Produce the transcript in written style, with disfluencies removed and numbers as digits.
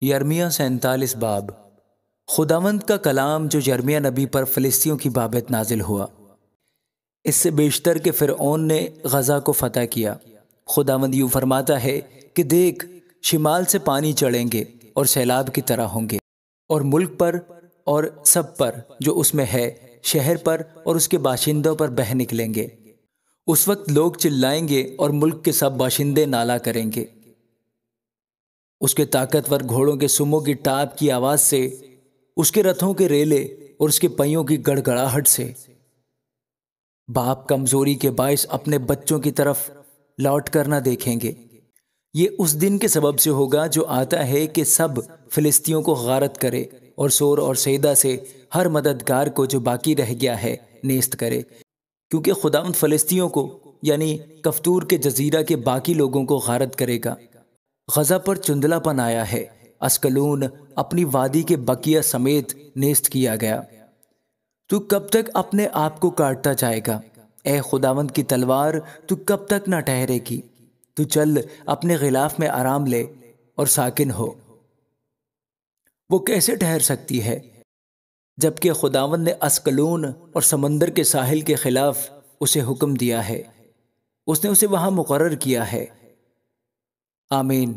یرمیہ 47 باب۔ خداوند کا کلام جو یرمیہ نبی پر فلسطینیوں کی بابت نازل ہوا۔ اس سے بیشتر کہ فرعون نے غزہ کو فتح کیا۔ خداوند یوں فرماتا ہے کہ دیکھ، شمال سے پانی چڑھیں گے اور سیلاب کی طرح ہوں گے، اور ملک پر اور سب پر جو اس میں ہے، شہر پر اور اس کے باشندوں پر بہہ نکلیں گے۔ اس وقت لوگ چلائیں گے اور ملک کے سب باشندے نالہ کریں گے۔ اس کے طاقتور گھوڑوں کے سموں کی ٹاپ کی آواز سے، اس کے رتھوں کے ریلے اور اس کے پہیوں کی گڑگڑاہٹ سے۔ باپ کمزوری کے باعث اپنے بچوں کی طرف لوٹ کر نہ دیکھیں گے۔ یہ اس دن کے سبب سے ہوگا جو آتا ہے کہ سب فلسطینیوں کو غارت کرے اور سور اور سیدا سے ہر مددگار کو جو باقی رہ گیا ہے نیست کرے، کیونکہ خداوند فلسطینیوں کو یعنی کفتور کے جزیرہ کے باقی لوگوں کو غارت کرے گا۔ غزہ پر چندلا پن آیا ہے، اسکلون اپنی وادی کے بقیہ سمیت نیست کیا گیا۔ تو کب تک اپنے آپ کو کاٹتا جائے گا؟ اے خداوند کی تلوار، تو کب تک نہ ٹھہرے گی؟ تو چل اپنے غلاف میں آرام لے اور ساکن ہو۔ وہ کیسے ٹھہر سکتی ہے جبکہ خداوند نے اسکلون اور سمندر کے ساحل کے خلاف اسے حکم دیا ہے؟ اس نے اسے وہاں مقرر کیا ہے۔ آمین۔